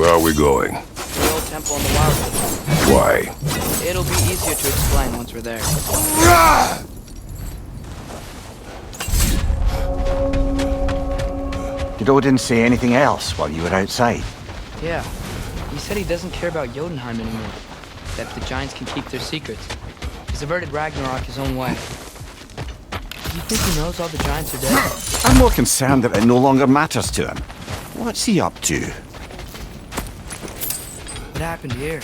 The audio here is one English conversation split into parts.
Where are we going? The old temple on the Wildwood. Why? It'll be easier to explain once we're there. Did Odin say anything else while you were outside? Yeah. He said he doesn't care about Jotunheim anymore. That the giants can keep their secrets. He's averted Ragnarok his own way. Do you think he knows all the giants are dead? I'm more concerned that it no longer matters to him. What's he up to? What happened here?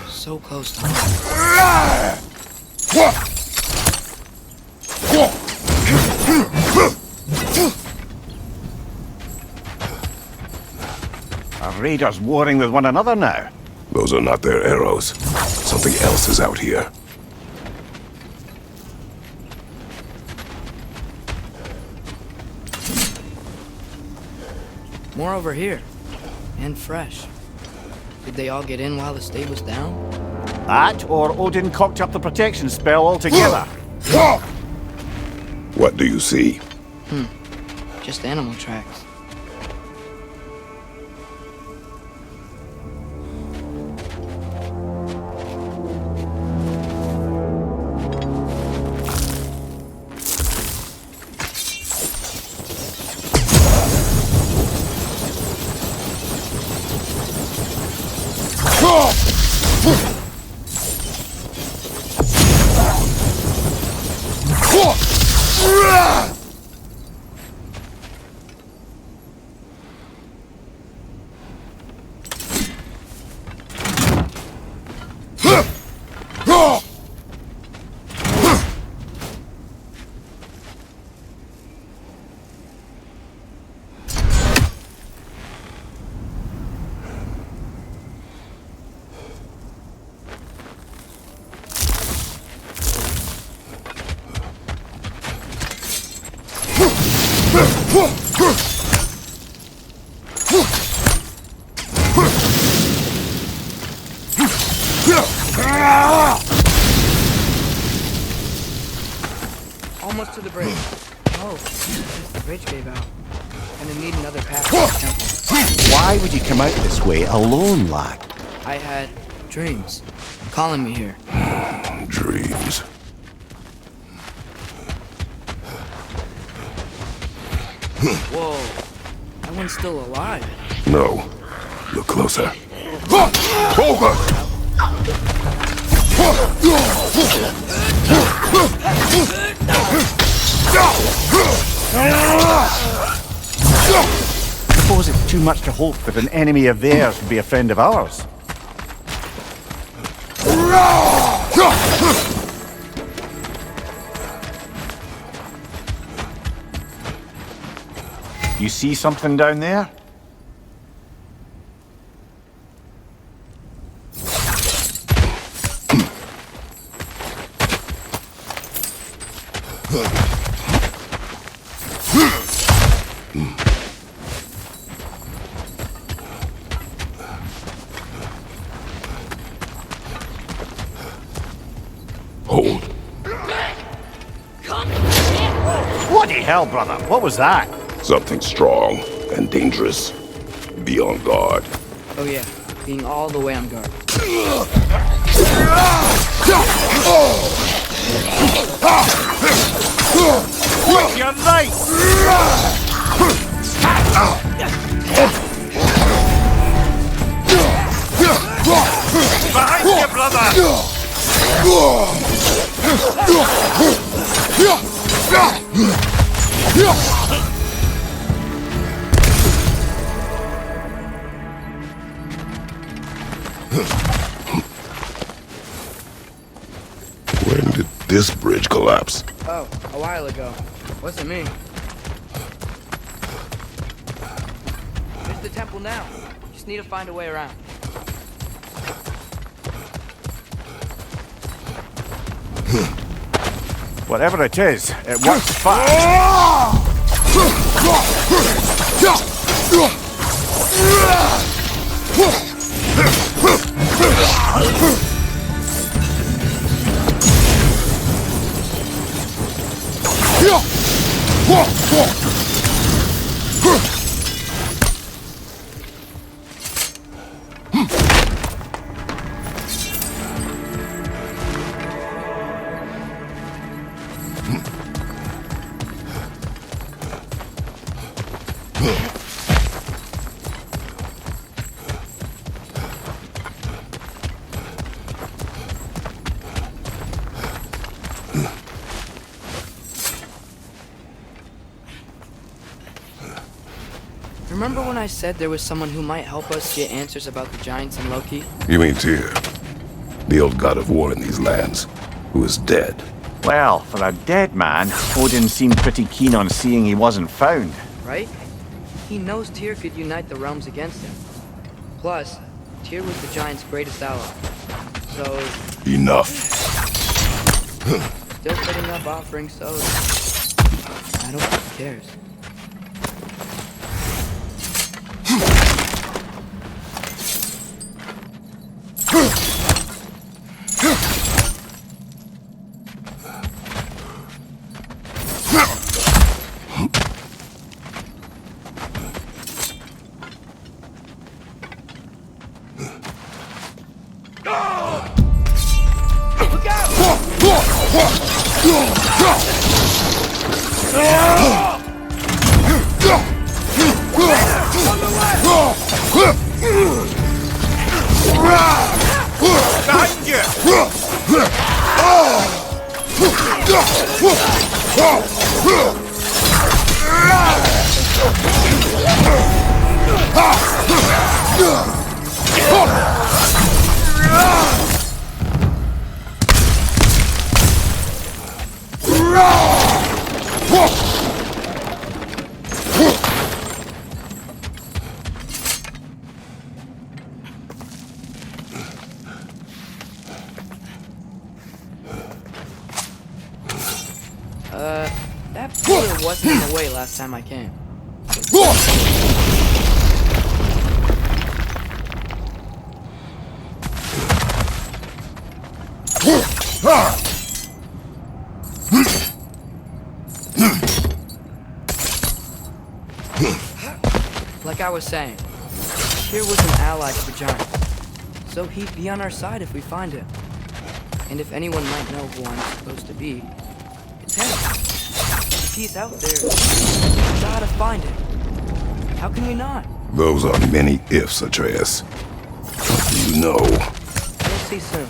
So close to home. Are raiders warring with one another now? Those are not their arrows. Something else is out here. More over here. And fresh. Did they all get in while the state was down? That, or Odin cocked up the protection spell altogether. What do you see? Just animal tracks. Almost to the bridge. Oh, just the bridge gave out. Gonna need another path to the temple. Why would you come out this way alone, lad? I had dreams calling me here. Dreams. Whoa, that one's still alive. No. Look closer. Over! Suppose it's too much to hope that an enemy of theirs would be a friend of ours. You see something down there? Hold. Bloody hell, brother. What was that? Something strong and dangerous. Be on guard. Oh yeah, being all the way on guard. You're right! Behind you, brother! When did this bridge collapse? Oh, a while ago. Wasn't me. There's the temple now. Just need to find a way around. Whatever it is, it works fast. Remember when I said there was someone who might help us get answers about the giants and Loki? You mean Tyr, the old god of war in these lands, who is dead? Well, for a dead man, Odin seemed pretty keen on seeing he wasn't found. Right? He knows Tyr could unite the realms against him. Plus, Tyr was the giant's greatest ally. So... Enough. Still putting up offerings, so... I don't think he cares. That pillar wasn't in the way last time I came. Like I was saying, Tyr was an ally to the giants, so he'd be on our side if we find him. And if anyone might know who I'm supposed to be, it's him. If he's out there, we gotta find him. How can we not? Those are many ifs, Atreus. What do you know? We'll see soon.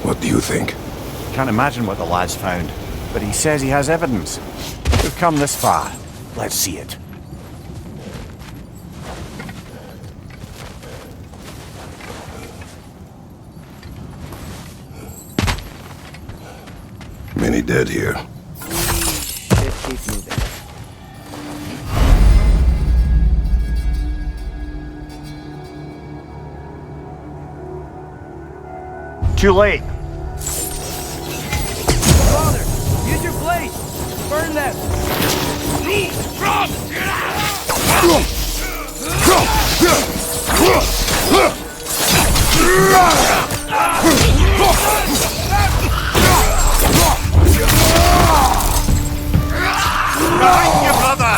What do you think? Can't imagine what the lad's found, but he says he has evidence. We've come this far. Let's see it. Many dead here. Should keep moving. Too late. Father, use your blade! Burn them! Behind you, brother!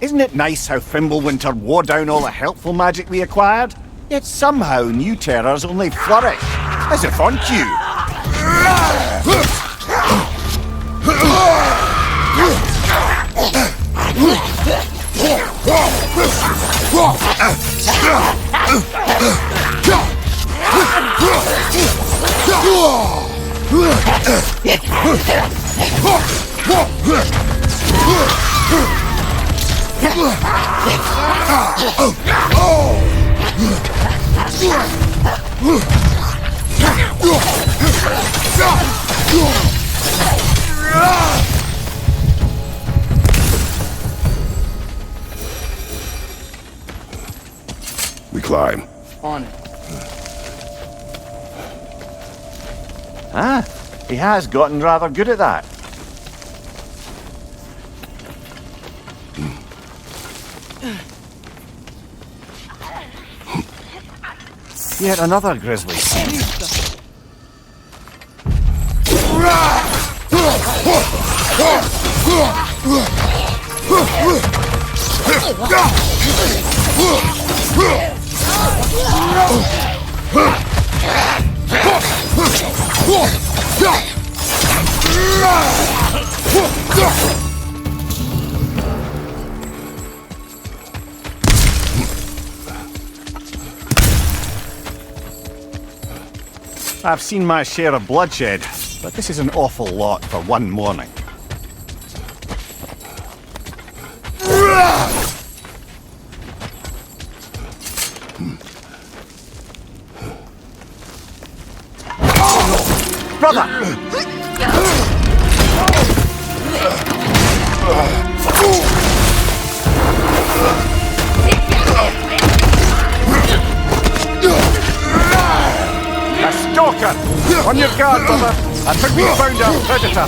Isn't it nice how Fimbulwinter wore down all the helpful magic we acquired? Yet somehow new terrors only flourish, as if on cue. We climb. On it. Ah, he has gotten rather good at that. Yet another grisly scene. I've seen my share of bloodshed, but this is an awful lot for one morning. Brother! A stalker! On your guard, brother! I think we found our predator!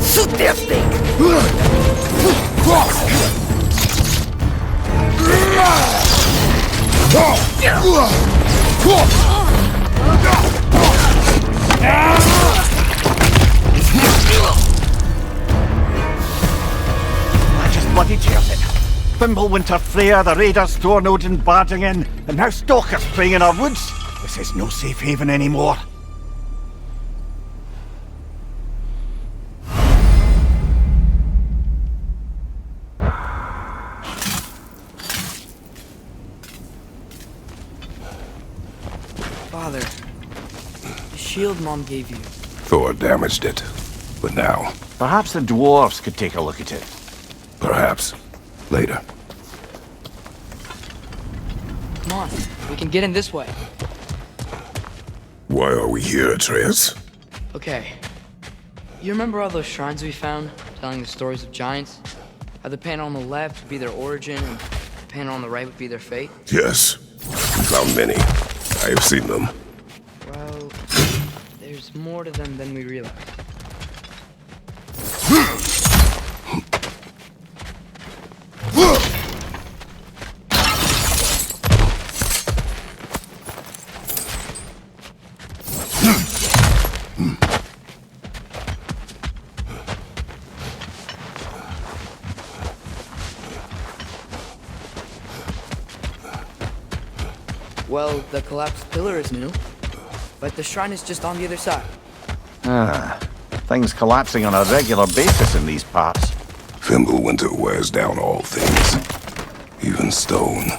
Shoot that thing! I just bloody tears it. Fimbulwinter, Freya, the raiders, Thornode and barging in, and now stalkers preying in our woods. This is no safe haven anymore. Father, the shield Mom gave you. Thor damaged it. But now, Perhaps the dwarves could take a look at it. perhaps, later. Come on, we can get in this way. Why are we here, Atreus? Okay. You remember all those shrines we found, telling the stories of giants? How the panel on the left would be their origin, and the panel on the right would be their fate? Yes. We found many. I have seen them. Well, there's more to them than we realize. Well, the collapsed pillar is new, but the shrine is just on the other side. Ah, things collapsing on a regular basis in these parts. Fimbulwinter wears down all things, even stone.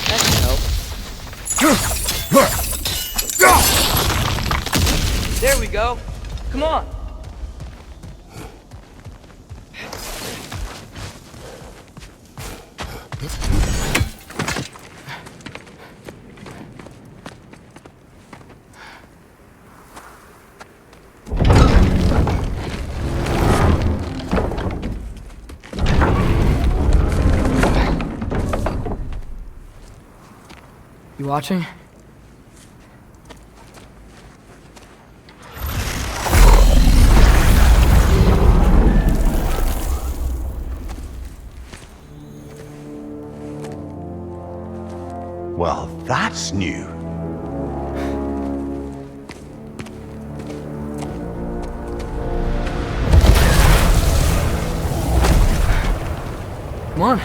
That can help. There we go. Come on. You watching? Well, that's new. Come on.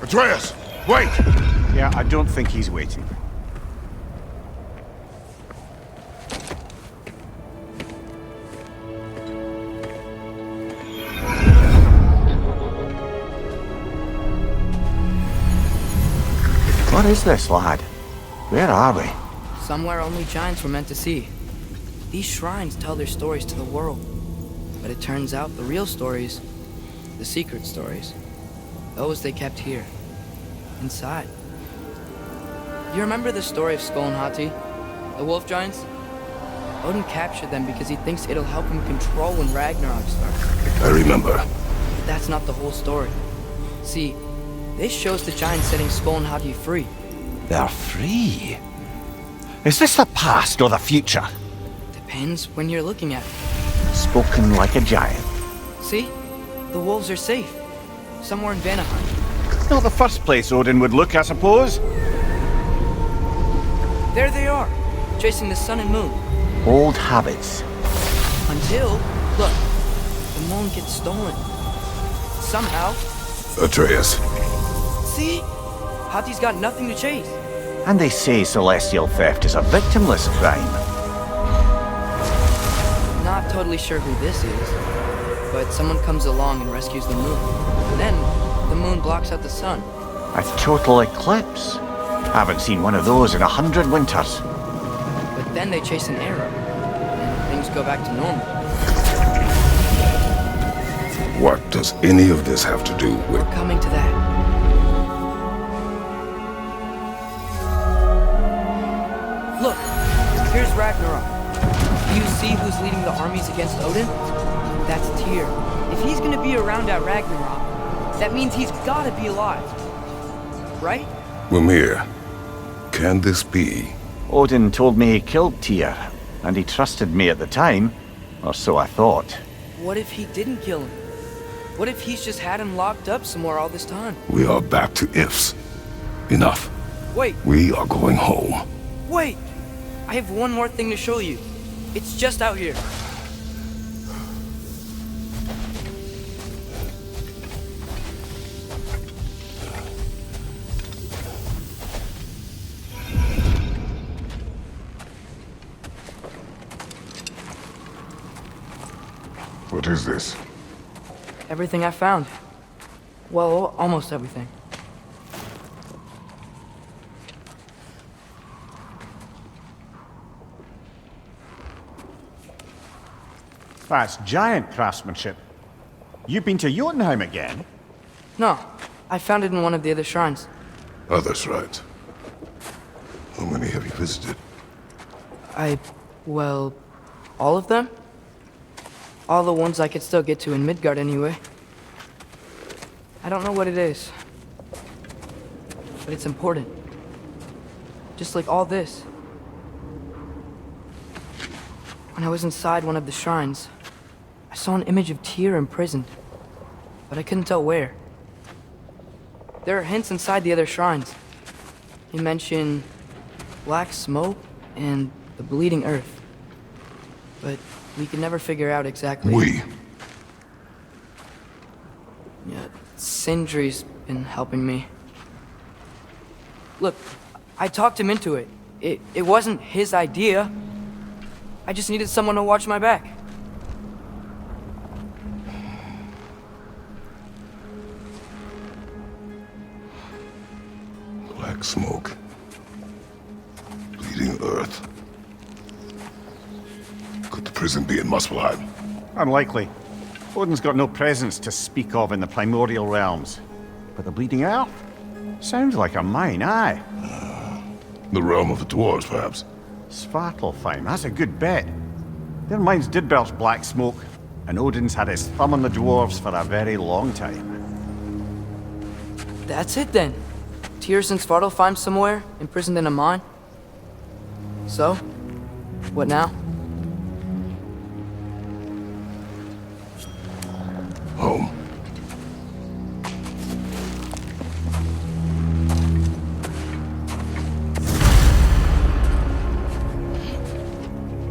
Atreus, wait! Yeah, I don't think he's waiting. What is this, lad? Where are we? Somewhere only giants were meant to see. These shrines tell their stories to the world. But it turns out the real stories, the secret stories, those they kept here, inside. You remember the story of Skull and Hati, the wolf giants? Odin captured them because he thinks it'll help him control when Ragnarok starts. I remember. But that's not the whole story. See, this shows the giants setting Skull and Hati free. They're free. Is this the past or the future? Depends when you're looking at it. Spoken like a giant. See? The wolves are safe. Somewhere in Vanaheim. Not the first place Odin would look, I suppose. There they are, chasing the sun and moon. Old habits. Until, look, the moon gets stolen. Somehow. Atreus. See? Hati's got nothing to chase. And they say celestial theft is a victimless crime. Not totally sure who this is, but someone comes along and rescues the moon. Then, the moon blocks out the sun. A total eclipse. Haven't seen one of those in 100 winters. But then they chase an arrow, and things go back to normal. What does any of this have to do with... Coming to that. Look, here's Ragnarok. Do you see who's leading the armies against Odin? That's Tyr. If he's gonna be around at Ragnarok, that means he's gotta be alive. Right? Mimir, can this be? Odin told me he killed Tyr, and he trusted me at the time, or so I thought. What if he didn't kill him? What if he's just had him locked up somewhere all this time? We are back to ifs. Enough. Wait, We are going home. wait! I have one more thing to show you. It's just out here. What is this? Everything I found. Well, almost everything. That's giant craftsmanship. You've been to Jotunheim again? No, I found it in one of the other shrines. Others, right? How many have you visited? Well, all of them? All the ones I could still get to in Midgard anyway. I don't know what it is, but it's important. Just like all this. When I was inside one of the shrines, I saw an image of Tyr imprisoned, but I couldn't tell where. There are hints inside the other shrines. He mentioned black smoke and the bleeding earth. But we can never figure out exactly... Yeah, Sindri's been helping me. Look, I talked him into it. It wasn't his idea. I just needed someone to watch my back. Black smoke. Bleeding earth. Could the prison be in Muspelheim? Unlikely. Odin's got no presence to speak of in the primordial realms. But the Bleeding Earth? Sounds like a mine, aye. The realm of the dwarves, perhaps? Svartalfheim, that's a good bet. Their mines did belch black smoke, and Odin's had his thumb on the dwarves for a very long time. That's it then. Tyr's in Svartalfheim somewhere, imprisoned in a mine. So, what now? Home.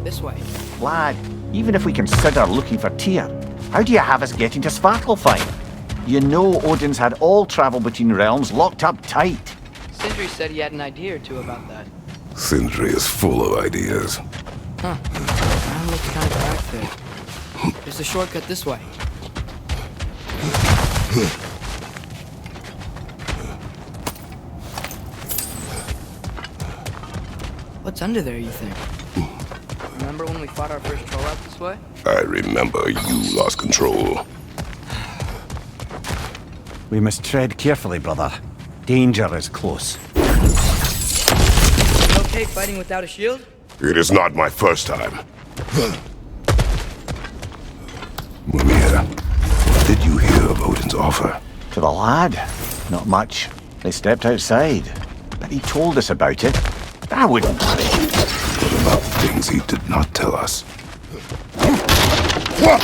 This way. Lad, even if we consider looking for Tyr, how do you have us getting to Svartalfheim? You know Odin's had all travel between realms locked up tight. Sindri said he had an idea or two about that. Sindri is full of ideas. Huh. Mine looks kind of back there. There's a shortcut this way. What's under there, you think? Remember when we fought our first troll out this way? I remember you lost control. We must tread carefully, brother. Danger is close. You okay fighting without a shield? It is not my first time. Mimir, what did you hear of Odin's offer? To the lad? Not much. They stepped outside. But he told us about it. I wouldn't worry. What about the things he did not tell us? Watch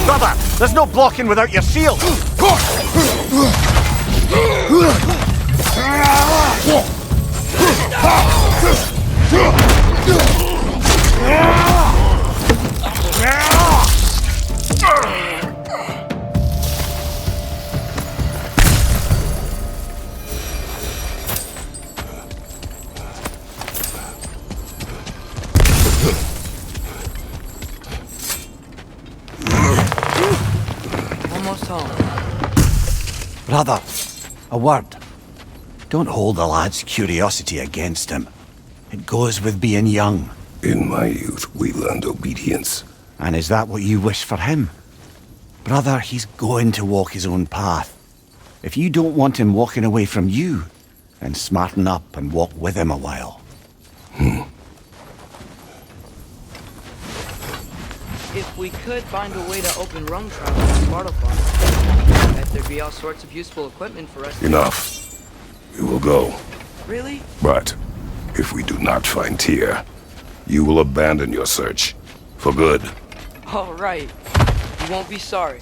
Brother, there's no blocking without your shield. Almost home. Brother, a word. Don't hold the lad's curiosity against him. It goes with being young. In my youth, we learned obedience. And is that what you wish for him? Brother, he's going to walk his own path. If you don't want him walking away from you, then smarten up and walk with him a while. If we could find a way to open rum travel to Spartafon, I bet there'd be all sorts of useful equipment for us. Enough. We will go. Really? But if we do not find Tyr, you will abandon your search. For good. All right. You won't be sorry.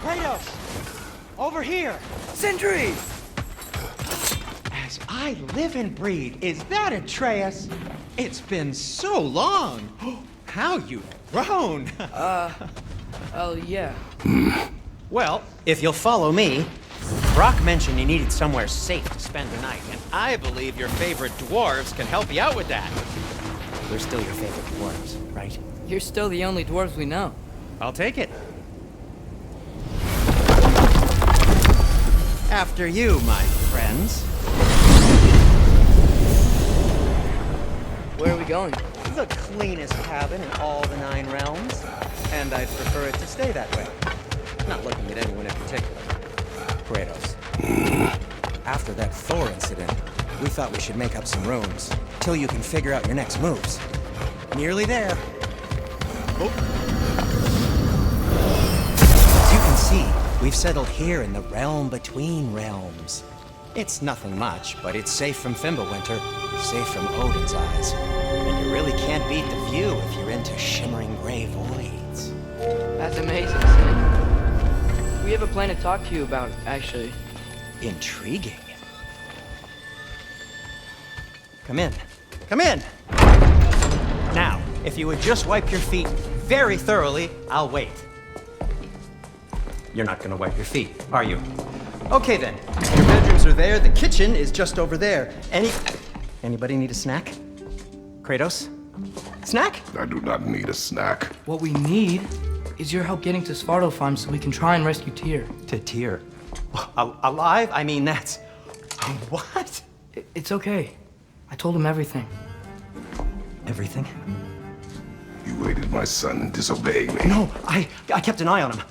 Kratos! Over here! Sentry! As I live and breathe, is that Atreus? It's been so long! How you've grown! Oh, yeah. Well, if you'll follow me, Brock mentioned he needed somewhere safe to spend the night, and I believe your favorite dwarves can help you out with that. We're still your favorite dwarves, right? You're still the only dwarves we know. I'll take it. After you, my friends. Where are we going? The cleanest cabin in all the 9 realms. And I'd prefer it to stay that way. Not looking at anyone in particular. Kratos. After that Thor incident, we thought we should make up some rooms, till you can figure out your next moves. Nearly there. Oh. As you can see, we've settled here in the realm between realms. It's nothing much, but it's safe from Fimbulwinter, safe from Odin's eyes. And you really can't beat the view if you're into shimmering gray voids. That's amazing, Sin. We have a plan to talk to you about, actually. Intriguing. Come in. Come in! Now, if you would just wipe your feet very thoroughly, I'll wait. You're not gonna wipe your feet, are you? Okay then. Your bedrooms are there, the kitchen is just over there. Anybody need a snack? Kratos? Snack? I do not need a snack. What we need is your help getting to Svartalfheim so we can try and rescue Tyr. To Tyr. Alive? I mean, that's... What? It's okay. I told him everything. Everything? You aided my son in disobeying me. No, I kept an eye on him.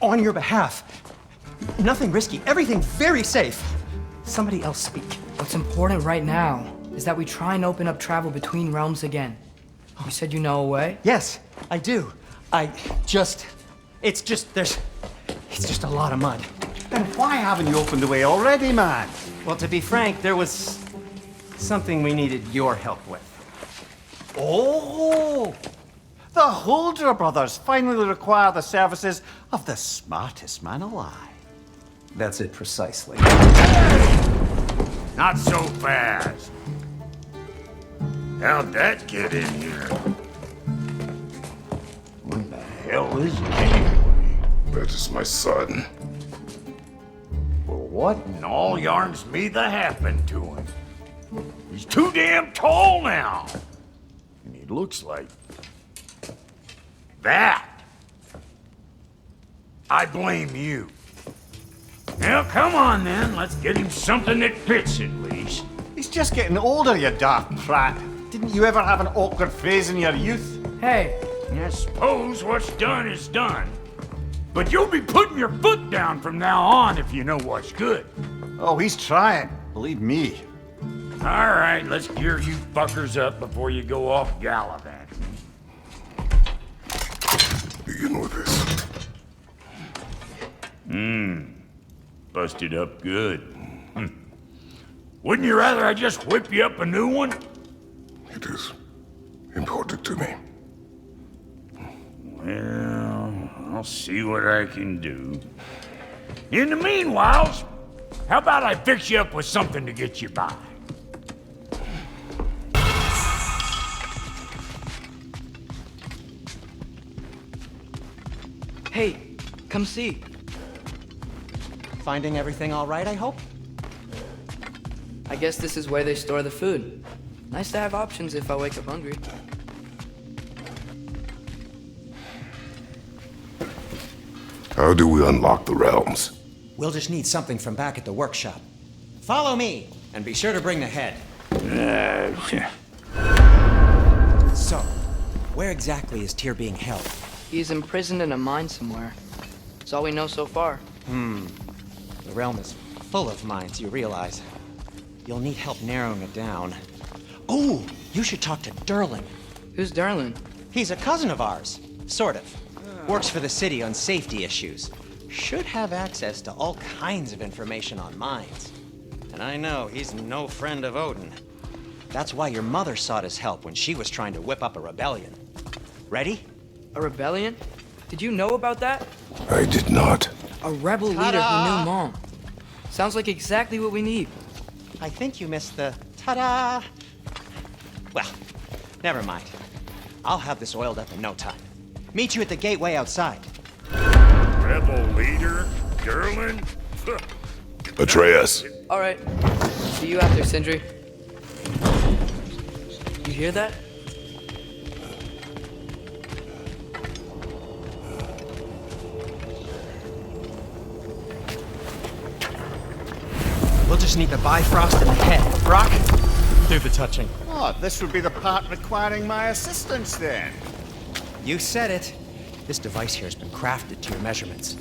On your behalf. Nothing risky. Everything very safe. Somebody else speak. What's important right now is that we try and open up travel between realms again. You said you know a way? Yes, I do. It's just a lot of mud. Then why haven't you opened the way already, man? Well, to be frank, there was something we needed your help with. Oh! The Holder brothers finally require the services of the smartest man alive. That's it precisely. Not so fast. How'd that get in here? What the hell is it anyway? That is my son. Well, what in all yarns me that happened to him? He's too damn tall now. And he looks like... that. I blame you. Now, come on then. Let's get him something that fits at least. He's just getting older, you daft prat. Didn't you ever have an awkward phase in your youth? Hey, I suppose what's done is done. But you'll be putting your foot down from now on if you know what's good. Oh, he's trying. Believe me. All right, let's gear you fuckers up before you go off gallivanting. Begin with this. Busted up good. Wouldn't you rather I just whip you up a new one? It is important to me. Well, I'll see what I can do. In the meanwhile, how about I fix you up with something to get you by? hey, come see. Finding everything all right, I hope? I guess this is where they store the food. Nice to have options if I wake up hungry. How do we unlock the realms? We'll just need something from back at the workshop. Follow me, and be sure to bring the head. So, where exactly is Tyr being held? He's imprisoned in a mine somewhere. That's all we know so far. The realm is full of mines, you realize. You'll need help narrowing it down. Oh, you should talk to Durlin. Who's Darlin? He's a cousin of ours, sort of. Works for the city on safety issues. Should have access to all kinds of information on mines. And I know he's no friend of Odin. That's why your mother sought his help when she was trying to whip up a rebellion. Ready? A rebellion? Did you know about that? I did not. A rebel leader who knew Mom. Sounds like exactly what we need. I think you missed the ta-da. Well, never mind. I'll have this oiled up in no time. Meet you at the gateway outside. Rebel leader? Durlin? Atreus. All right. See you after, Sindri. You hear that? We'll just need the Bifrost in the head. Brock, do the touching. Oh, this would be the part requiring my assistance then. You said it. This device here has been crafted to your measurements.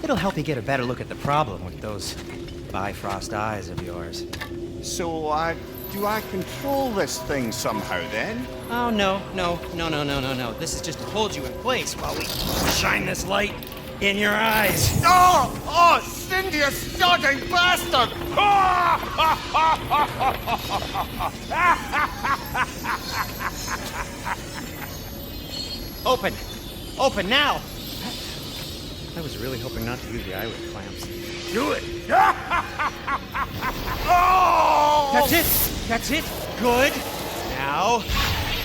It'll help you get a better look at the problem with those Bifrost eyes of yours. So, do I control this thing somehow then? Oh, no. This is just to hold you in place while we shine this light in your eyes. Oh, Cindy, you starting bastard! Open now! I was really hoping not to use the eyelid clamps. Do it! That's it! Good! Now,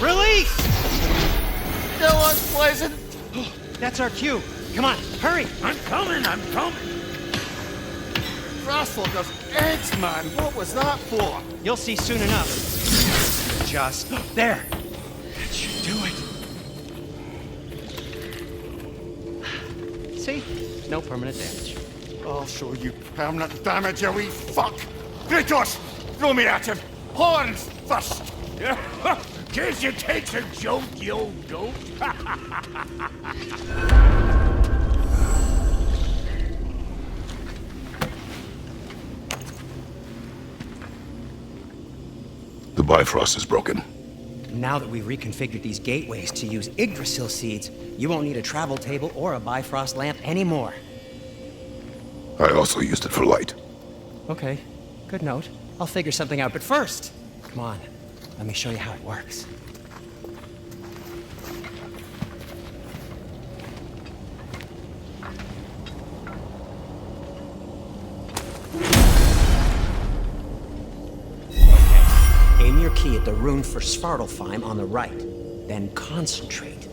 release! That was pleasant. That's our cue. Come on, hurry! I'm coming! Russell does eggs, man. What was that for? You'll see soon enough. Just there. That should do it. See? No permanent damage. I'll show you permanent damage, you wee fuck. Kratos, throw me at him. Horns first. Guess you takes a joke, you old goat. The Bifrost is broken. Now that we've reconfigured these gateways to use Yggdrasil seeds, you won't need a travel table or a Bifrost lamp anymore. I also used it for light. Okay, good note. I'll figure something out, but first, come on, let me show you how it works. Aim your key at the rune for Svartalfheim on the right, then concentrate.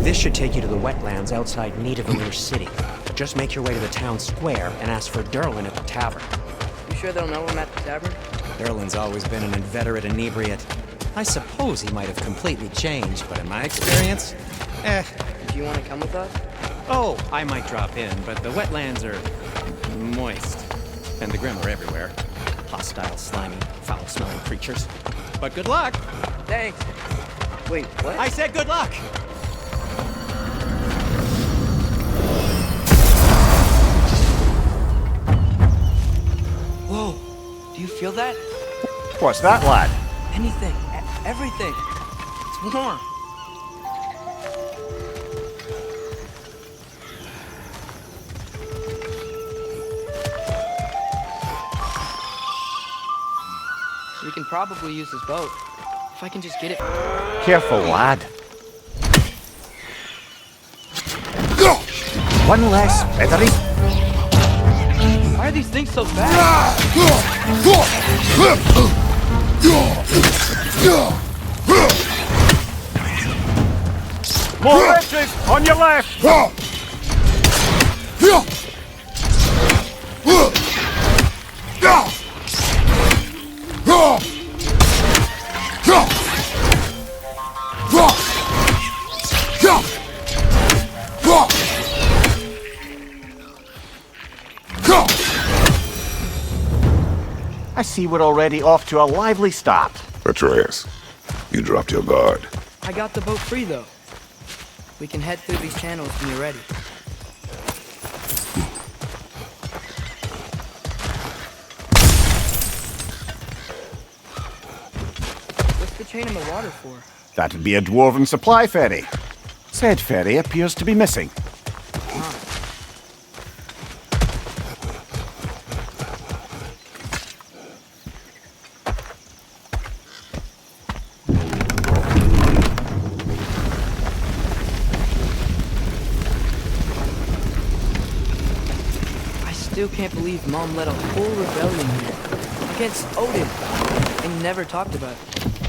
This should take you to the wetlands outside Nidavellir City. Just make your way to the town square and ask for Durlin at the tavern. You sure they'll know him at the tavern? Durlin's always been an inveterate inebriate. I suppose he might have completely changed, but in my experience, Do you want to come with us? Oh, I might drop in, but the wetlands are moist. And the Grim are everywhere. Hostile, slimy, foul-smelling creatures. But good luck! Thanks. Wait, what? I said good luck! Whoa. Do you feel that? What's that, lad? Anything. Everything. It's warm. We can probably use this boat. If I can just get it. Careful, lad. One less feathery. Why are these things so fast? More wretches on your left! I see we're already off to a lively start. Atreus, you dropped your guard. I got the boat free, though. We can head through these channels when you're ready. What's the chain in the water for? That'd be a dwarven supply ferry. Said ferry appears to be missing. I still can't believe Mom led a whole rebellion here. Against Odin. And never talked about it.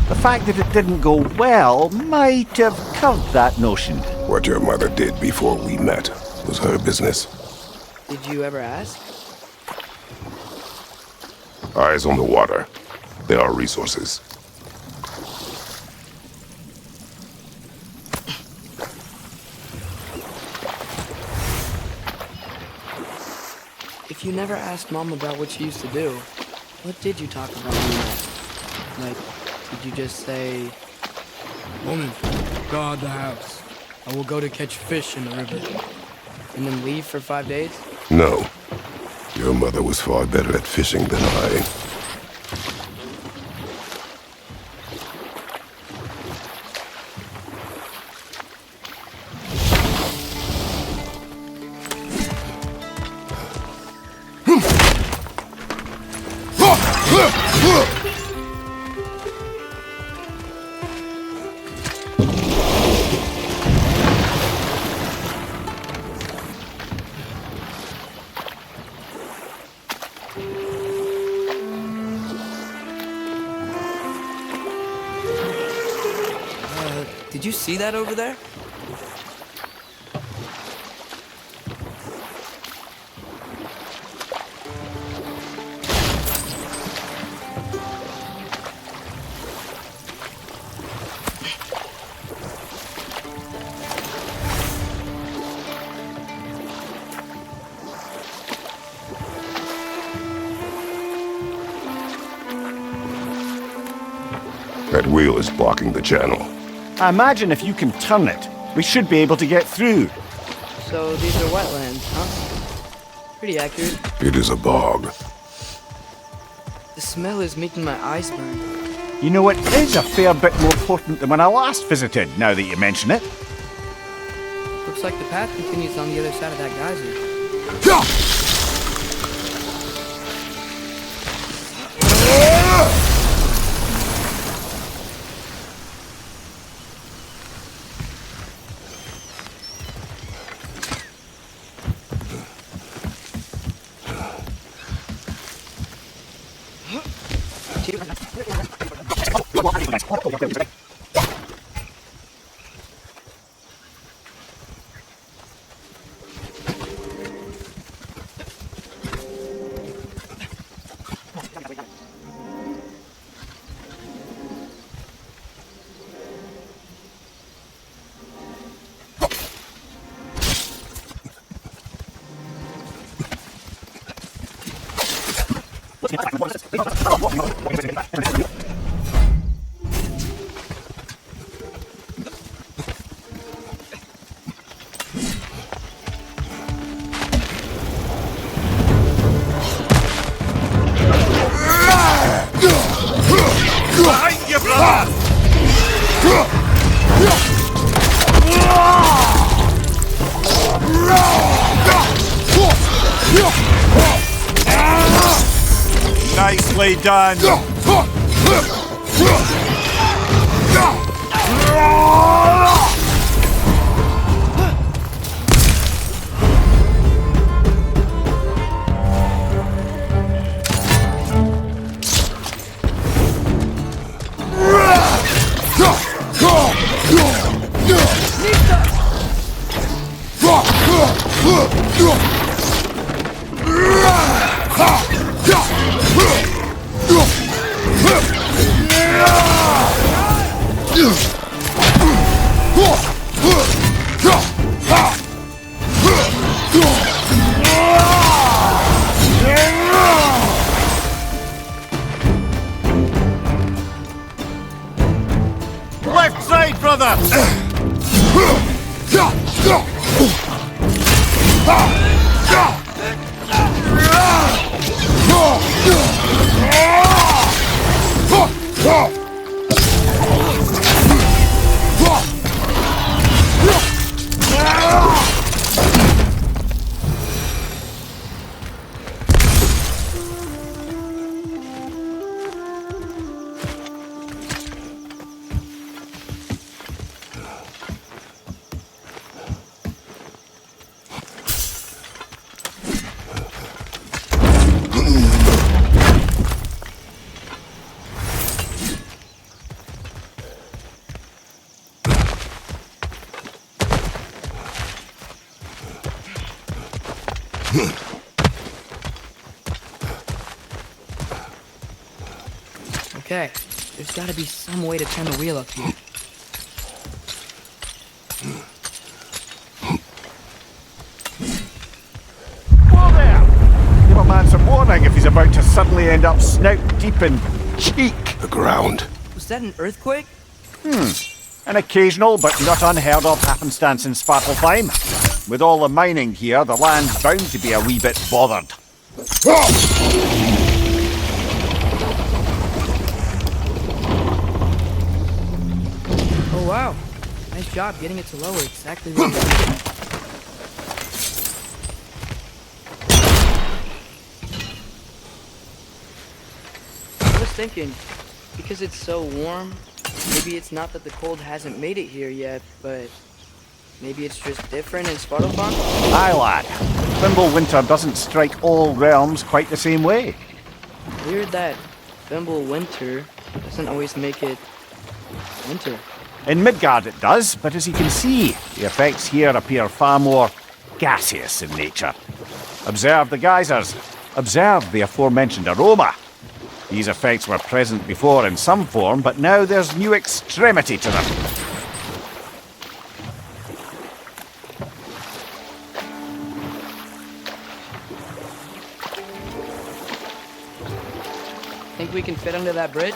The fact that it didn't go well might have curbed that notion. What your mother did before we met was her business. Did you ever ask? Eyes on the water. There are resources. If you never asked Mom about what she used to do, what did you talk about when you met? Like, did you just say, "Woman, guard the house. I will go to catch fish in the river," and then leave for 5 days? No. Your mother was far better at fishing than I. Did you see that over there? That wheel is blocking the channel. I imagine if you can turn it, we should be able to get through. So these are wetlands, huh? Pretty accurate. It is a bog. The smell is making my eyes burn. You know, it is a fair bit more potent than when I last visited, now that you mention it. Looks like the path continues on the other side of that geyser. Nicely done. Okay, there's gotta be some way to turn the wheel up here. Whoa there! Give a man some warning if he's about to suddenly end up snout deep in cheek. The ground. Was that an earthquake? An occasional but not unheard of happenstance in Svartalfheim. With all the mining here, the land's bound to be a wee bit bothered. Oh wow, nice job getting it to lower exactly where we need it. I was thinking, because it's so warm, maybe it's not that the cold hasn't made it here yet, but maybe it's just different in Svartalfheim? Aye, lad. Winter doesn't strike all realms quite the same way. Weird that Winter doesn't always make it winter. In Midgard it does, but as you can see, the effects here appear far more gaseous in nature. Observe the geysers. Observe the aforementioned aroma. These effects were present before in some form, but now there's new extremity to them. Think we can fit under that bridge?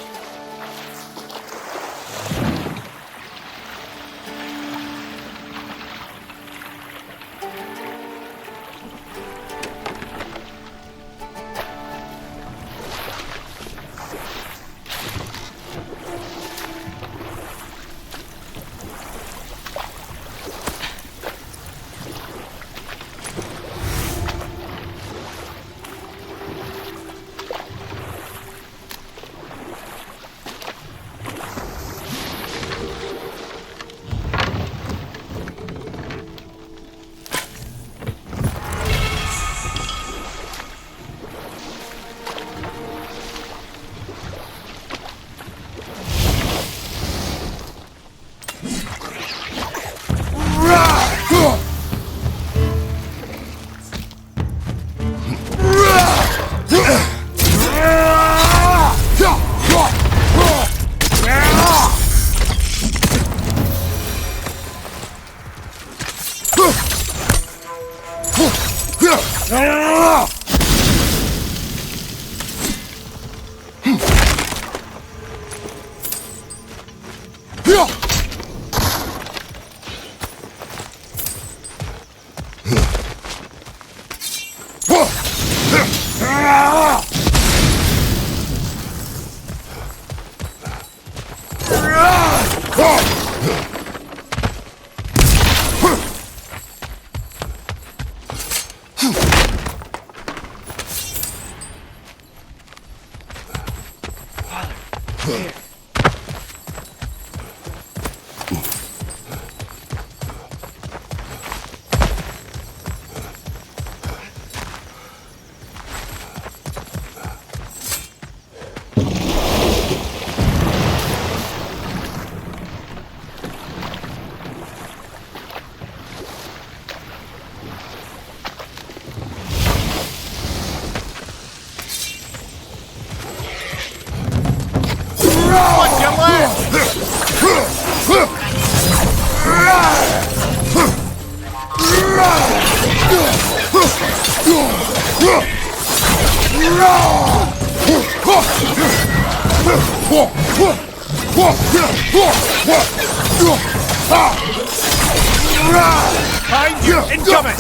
Behind you! Incoming!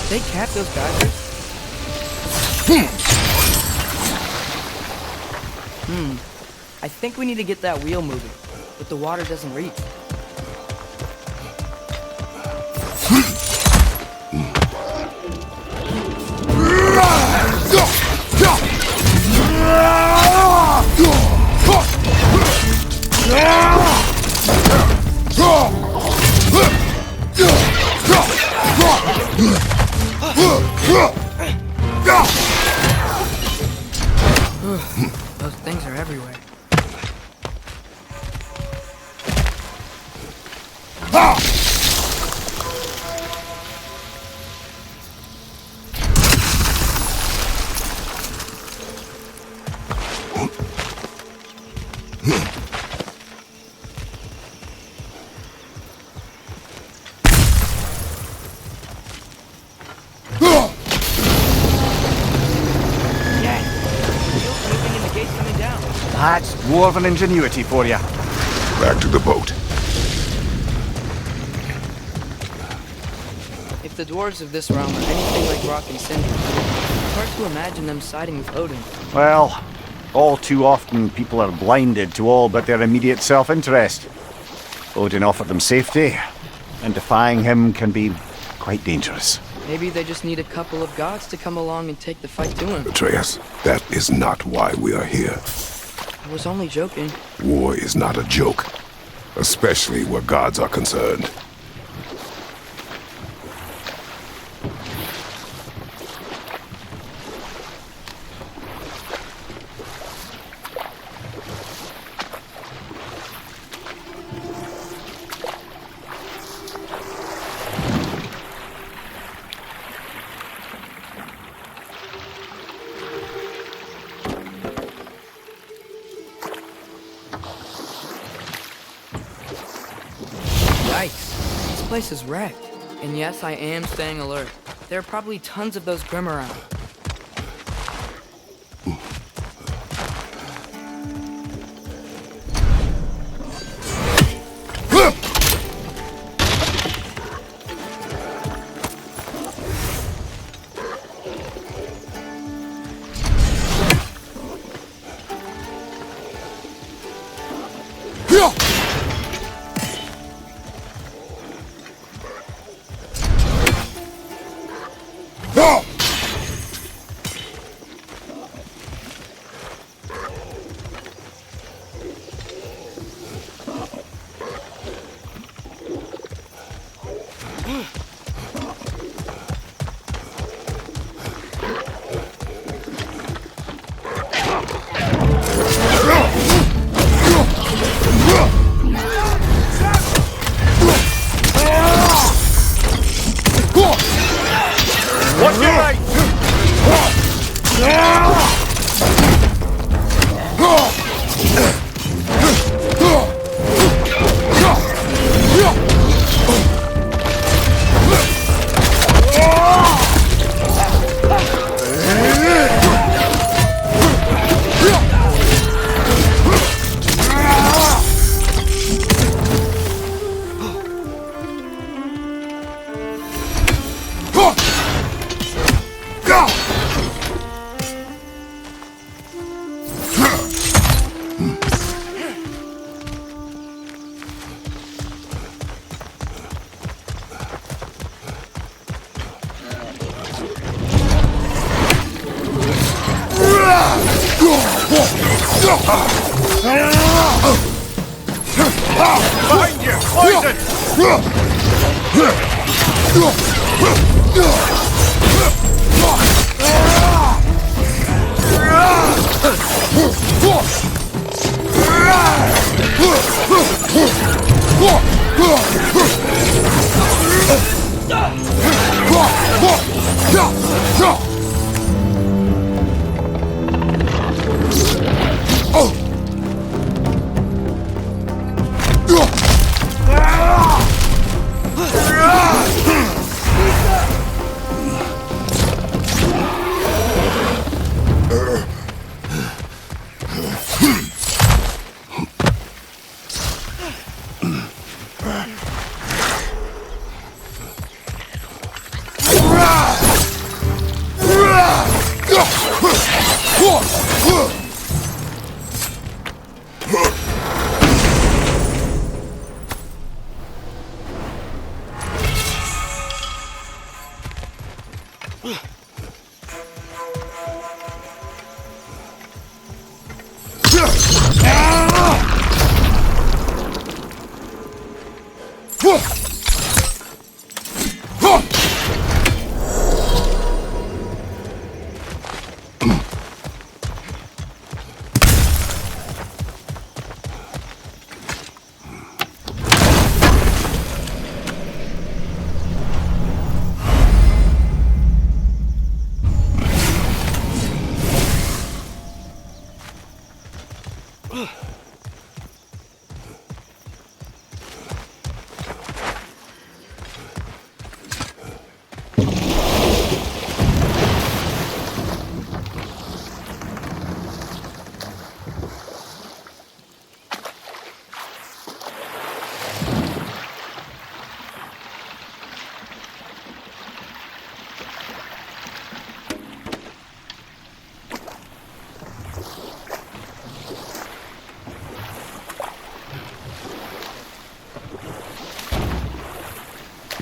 They cap those geysers? I think we need to get that wheel moving, but the water doesn't reach. Those things are everywhere. Moving and the gate's coming down. That's dwarven ingenuity for you. Back to the boat. If the dwarves of this realm are anything like rock and cinder, it's hard to imagine them siding with Odin. Well, all too often people are blinded to all but their immediate self-interest. Odin offered them safety, and defying him can be quite dangerous. Maybe they just need a couple of gods to come along and take the fight to him. Atreus, that is not why we are here. I was only joking. War is not a joke, especially where gods are concerned. Yikes. This place is wrecked. And yes, I am staying alert. There are probably tons of those Grimm around. Behind you! Poison!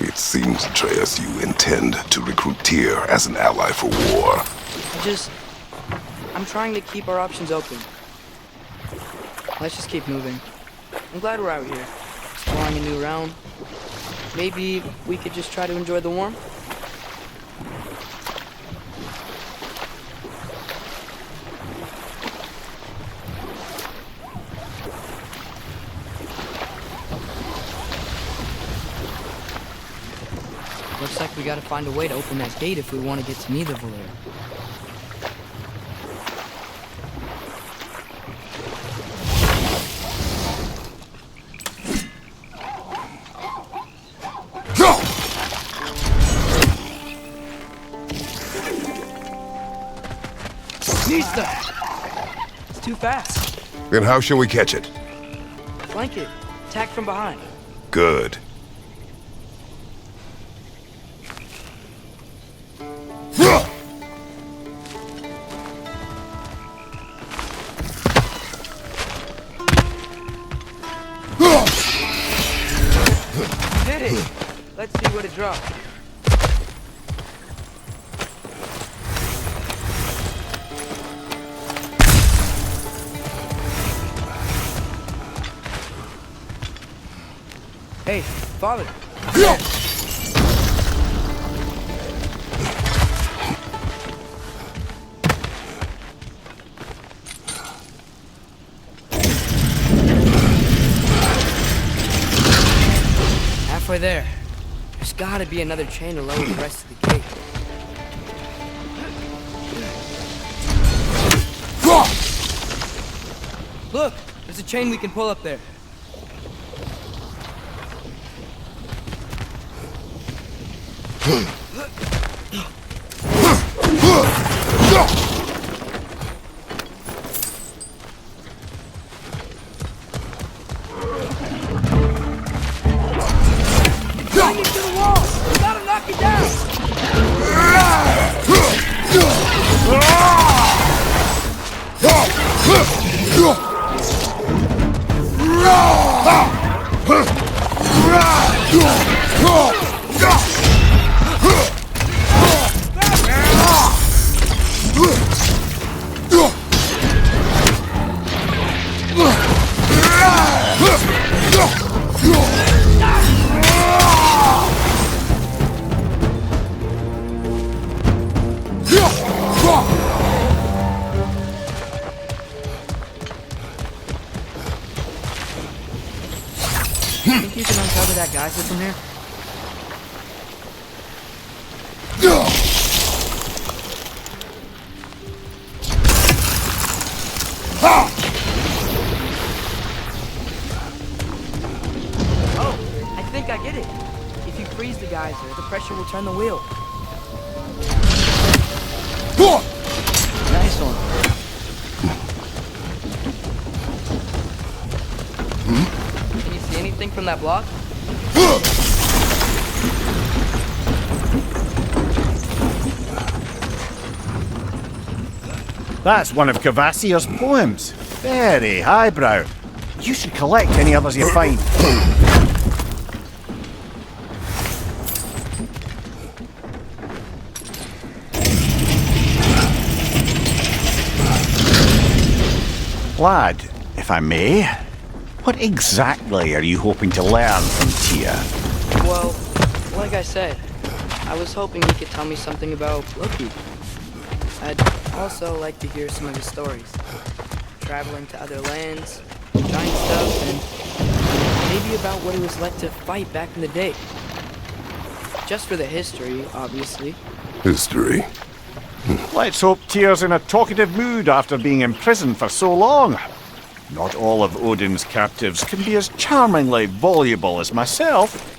It seems, Atreus, you intend to recruit Tyr as an ally for war. I'm trying to keep our options open. Let's just keep moving. I'm glad we're out here, exploring a new realm. Maybe we could just try to enjoy the warmth? Looks like we gotta find a way to open that gate if we want to get to Nidavellir. It's too fast. Then how shall we catch it? Flank it. Attack from behind. Good. Did it! Let's see what it drops. Hey, father. Halfway there. There's gotta be another chain to lower the rest of the gate. Look! There's a chain we can pull up there. Bring it to the wall! We gotta knock it down! Think you can uncover that geyser from here? Oh, I think I get it. If you freeze the geyser, the pressure will turn the wheel. Nice one. Can you see anything from that block? That's one of Cavassier's poems. Very highbrow. You should collect any others you find. Lad, if I may, what exactly are you hoping to learn from Tyr? Well, like I said, I was hoping he could tell me something about Loki. I'd also like to hear some of his stories. Traveling to other lands, giant stuff, and maybe about what it was like to fight back in the day. Just for the history, obviously. History. Let's hope Tyr's in a talkative mood after being imprisoned for so long. Not all of Odin's captives can be as charmingly voluble as myself.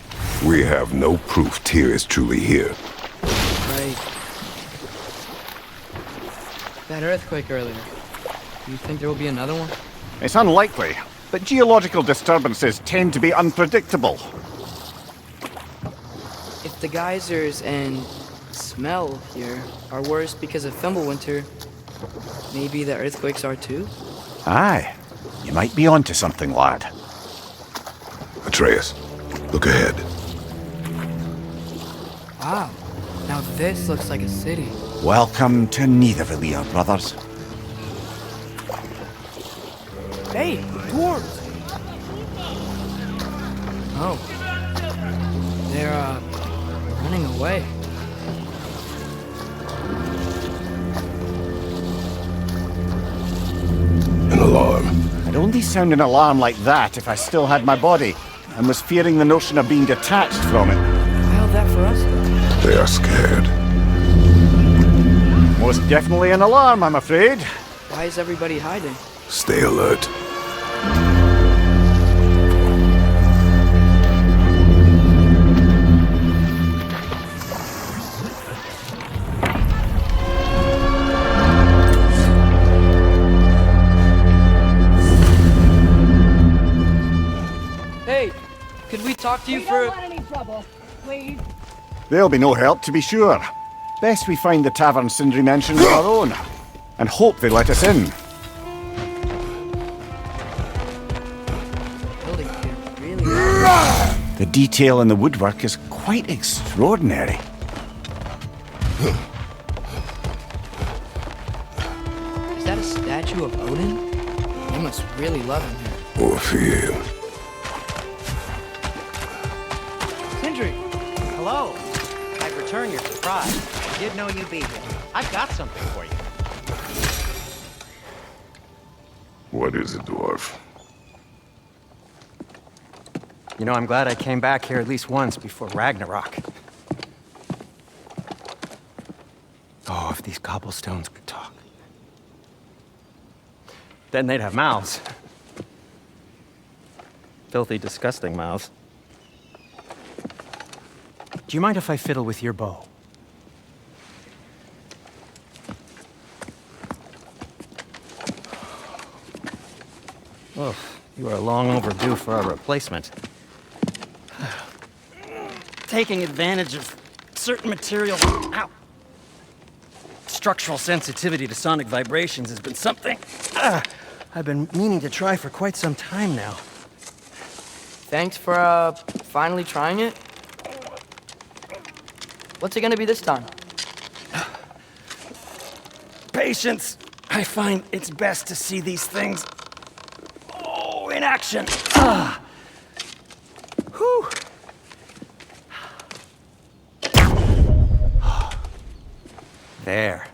We have no proof Tyr is truly here. Right. That earthquake earlier. Do you think there will be another one? It's unlikely, but geological disturbances tend to be unpredictable. If the geysers and smell here are worse because of Fimbulwinter, maybe the earthquakes are too? Aye, you might be onto something, lad. Atreus, look ahead. Wow, now this looks like a city. Welcome to Nidavellir, brothers. Hey, dwarves! Oh. They're, running away. An alarm. I'd only sound an alarm like that if I still had my body, and was fearing the notion of being detached from it. How'd that for us, though? They are scared. Most definitely an alarm, I'm afraid. Why is everybody hiding? Stay alert. Hey, could we talk to you We for... don't want any trouble, please. There'll be no help, to be sure. Best we find the tavern Sindri mentioned on our own, and hope they let us in. building here really nice. The detail in the woodwork is quite extraordinary. Is that a statue of Odin? They must really love him here. Or fear him. Sindri! Hello. I'd return your surprise. I did know you'd be here. I've got something for you. What is it, dwarf? You know, I'm glad I came back here at least once before Ragnarok. Oh, if these cobblestones could talk. Then they'd have mouths. Filthy, disgusting mouths. Do you mind if I fiddle with your bow? Oh, you are long overdue for a replacement. Taking advantage of certain materials. Ow! Structural sensitivity to sonic vibrations has been something I've been meaning to try for quite some time now. Thanks for, finally trying it. What's it gonna be this time? Patience. I find it's best to see these things, in action. Whew. There.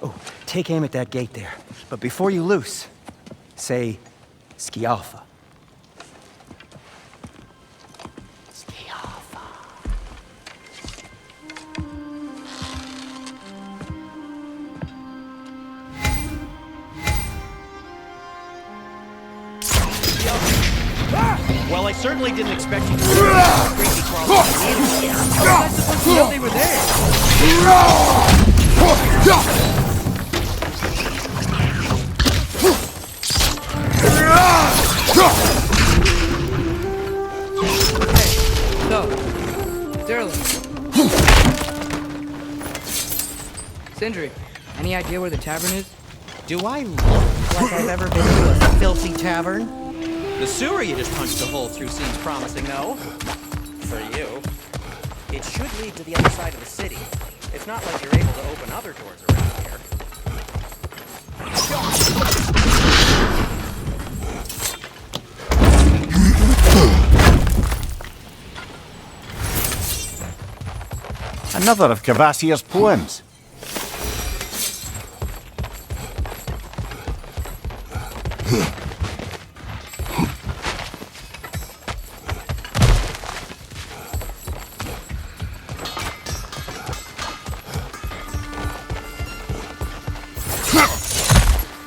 Oh, take aim at that gate there. But before you loose, say, Skialfa. Skialfa. Well, I certainly didn't expect you to crazy crawling. How was I supposed to know they were there? So, Sterling. Sindri, any idea where the tavern is? Do I look like I've ever been to a filthy tavern? The sewer you just punched a hole through seems promising, though. For you. It should lead to the other side of the city. It's not like you're able to open other doors around here. Another of Kvasir's poems.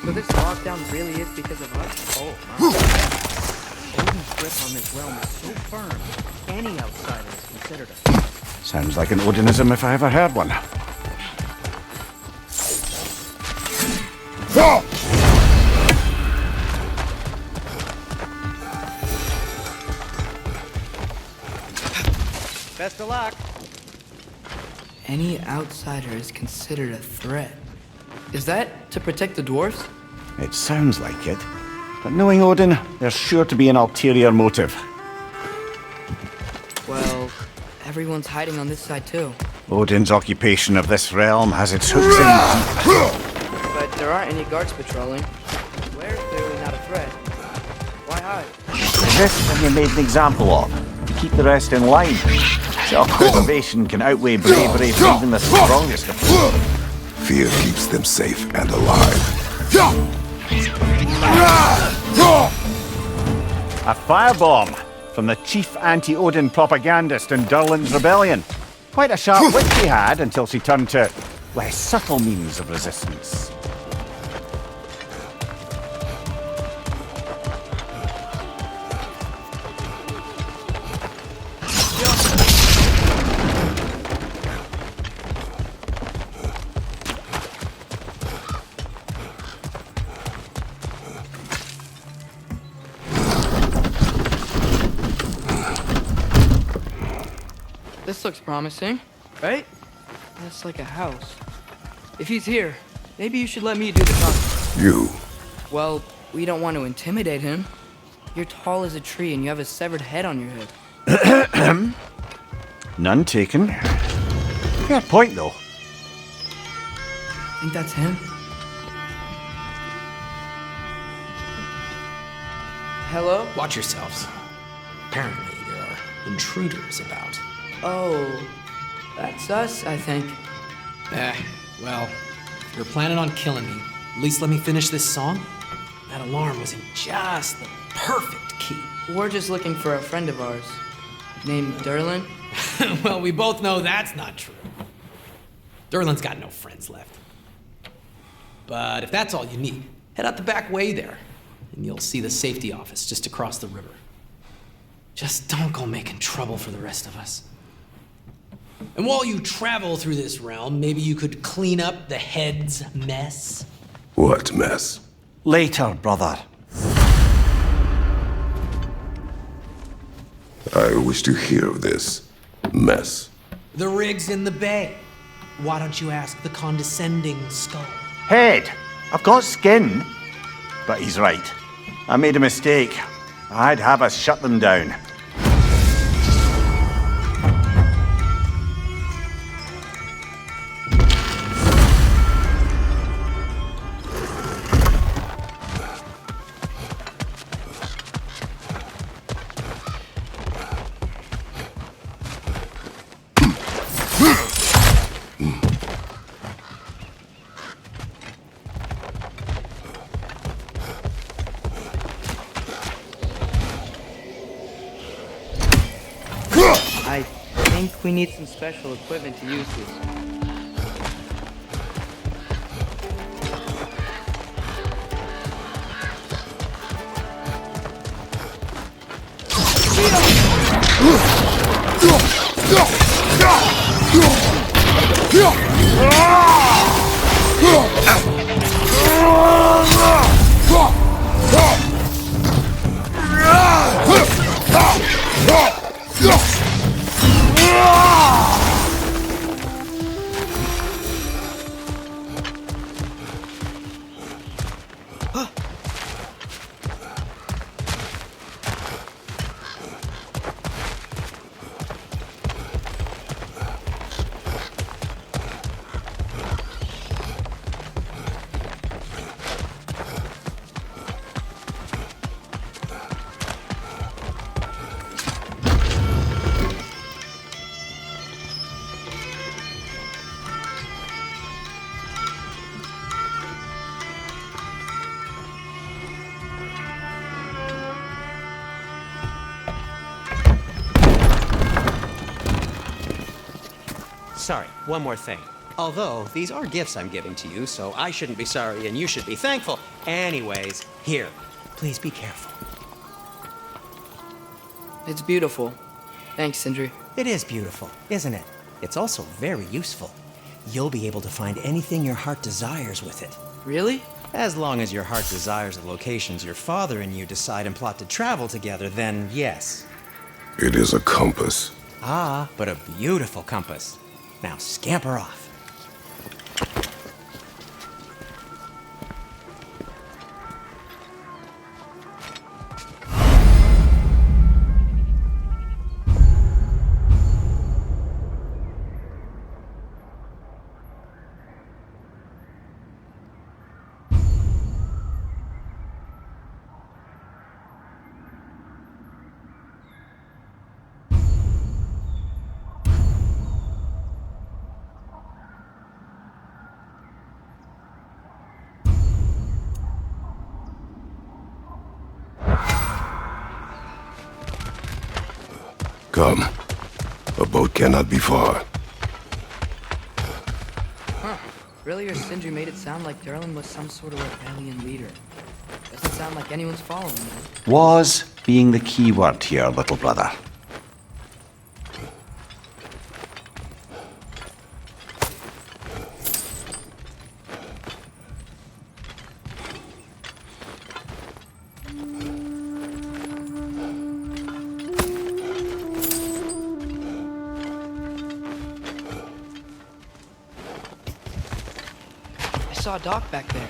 So this lockdown really is because of us? Oh, my. Odin's grip on this realm is so firm, any outsider is considered a threat. Sounds like an Odinism if I ever heard one. Best of luck. Any outsider is considered a threat. Is that to protect the dwarves? It sounds like it. But knowing Odin, there's sure to be an ulterior motive. Well, everyone's hiding on this side too. Odin's occupation of this realm has its hooks in. But there aren't any guards patrolling. Blair's clearly not a threat. Why hide? This can be made an example of, to keep the rest in line. Self-preservation can outweigh bravery for even the strongest of them. Fear keeps them safe and alive. A firebomb from the chief anti-Odin propagandist in Durlin's rebellion. Quite a sharp wit she had until she turned to less subtle means of resistance. This looks promising, right? That's like a house. If he's here, maybe you should let me do the talking. You. Well, we don't want to intimidate him. You're tall as a tree and you have a severed head on your head. None taken. Fair point, though. Think that's him? Hello? Watch yourselves. Apparently, there are intruders about. Oh, that's us, I think. Well, if you're planning on killing me, at least let me finish this song. That alarm was in just the perfect key. We're just looking for a friend of ours, named Durlin. Well, we both know that's not true. Durlin's got no friends left. But if that's all you need, head out the back way there, and you'll see the safety office just across the river. Just don't go making trouble for the rest of us. And while you travel through this realm, maybe you could clean up the head's mess? What mess? Later, brother. I wish to hear of this mess. The rig's in the bay. Why don't you ask the condescending skull? Head! I've got skin. But he's right. I made a mistake. I'd have us shut them down. I think we need some special equipment to use this. Sorry, one more thing. Although, these are gifts I'm giving to you, so I shouldn't be sorry and you should be thankful. Anyways, here, please be careful. It's beautiful. Thanks, Sindri. It is beautiful, isn't it? It's also very useful. You'll be able to find anything your heart desires with it. Really? As long as your heart desires the locations your father and you decide and plot to travel together, then yes. It is a compass. Ah, but a beautiful compass. Now scamper off. Come. A boat cannot be far. Huh. Earlier, Sindri made it sound like Durlin was some sort of rebellion leader. Doesn't sound like anyone's following him. Was being the key word here, little brother. I saw a dock back there.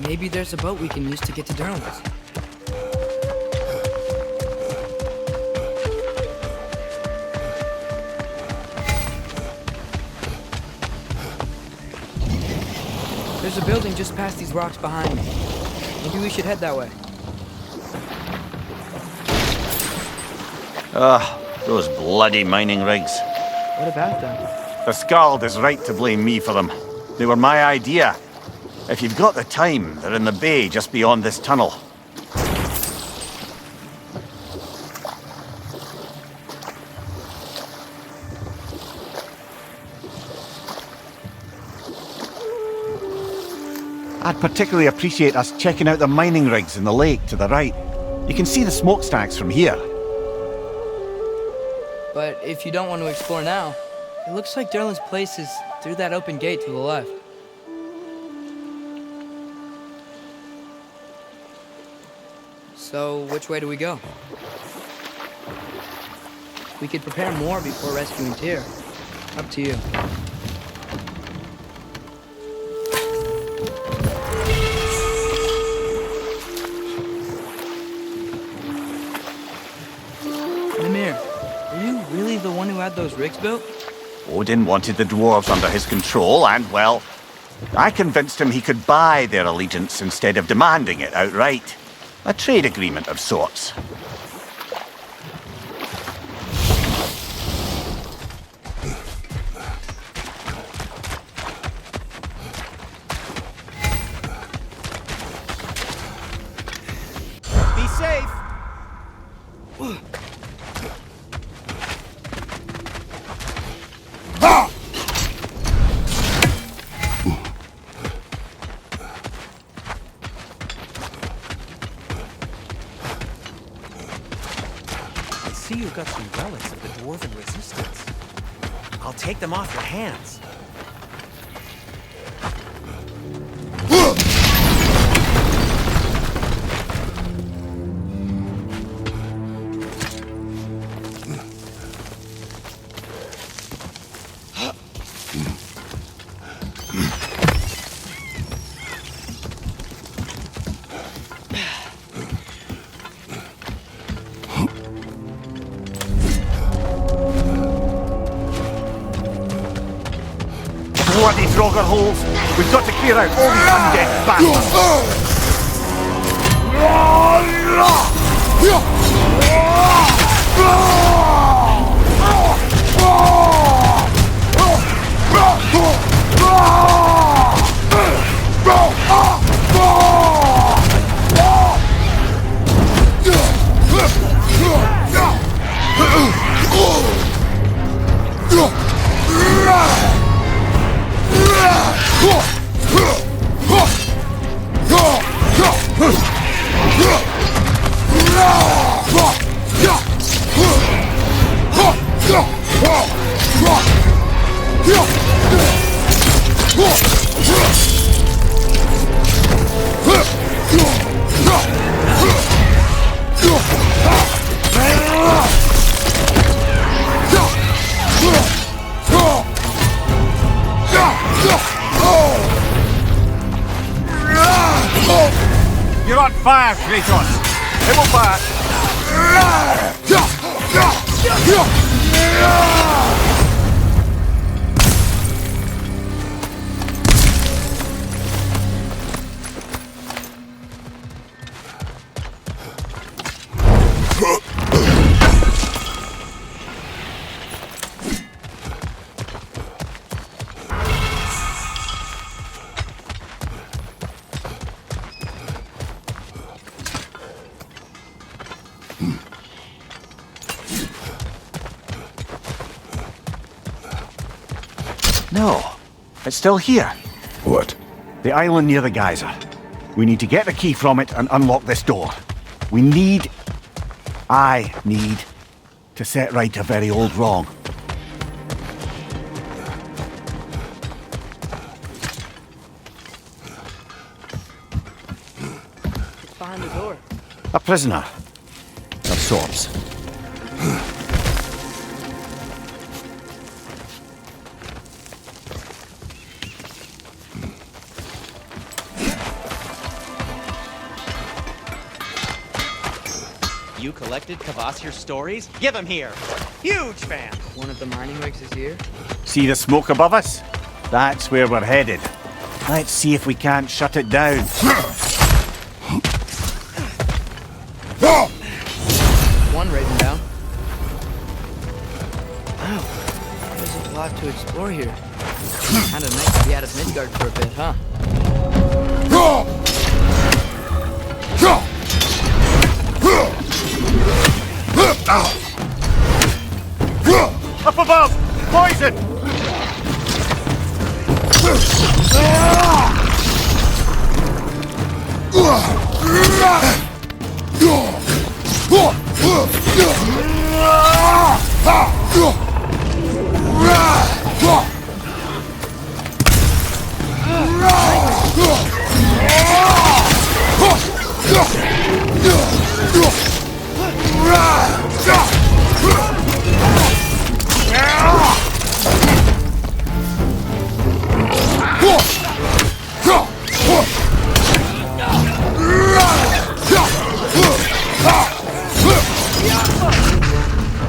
Maybe there's a boat we can use to get to Durlin's. There's a building just past these rocks behind me. Maybe we should head that way. Those bloody mining rigs. What about them? The Skald is right to blame me for them. They were my idea. If you've got the time, they're in the bay just beyond this tunnel. I'd particularly appreciate us checking out the mining rigs in the lake to the right. You can see the smokestacks from here. But if you don't want to explore now, it looks like Durlin's place is through that open gate to the left. So, which way do we go? We could prepare more before rescuing Tyr. Up to you. Mimir, are you really the one who had those rigs built? Odin wanted the dwarves under his control, and, well, I convinced him he could buy their allegiance instead of demanding it outright. A trade agreement of sorts. Be safe! I see you've got some relics of the Dwarven resistance. I'll take them off your hands. Bloody Draugr holes! We've got to clear out all these undead bastards! You're on fire, Kratos! Himmelfire! Fire! No, it's still here. What? The island near the geyser. We need to get the key from it and unlock this door. I need to set right a very old wrong. What's behind the door? A prisoner of sorts. You collected Kvasir's stories? Give him here. Huge fan. One of the mining rigs is here? See the smoke above us? That's where we're headed. Let's see if we can't shut it down. One raven down. Wow, there's a lot to explore here. Kinda nice to be out of Midgard for a bit, huh? Up above! Poison!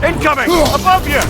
Incoming! Above you!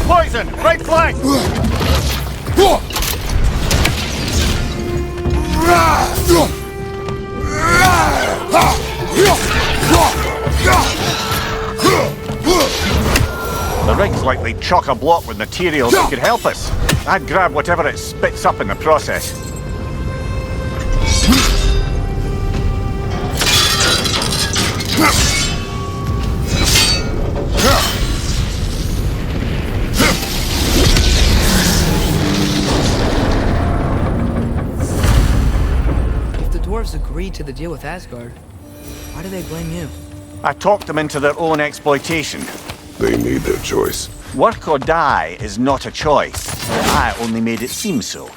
Poison! Right flank! The rig's likely chock-a-block with materials that could help us. I'd grab whatever it spits up in the process. If the dwarves agreed to the deal with Asgard, why do they blame you? I talked them into their own exploitation. They made their choice. Work or die is not a choice. I only made it seem so.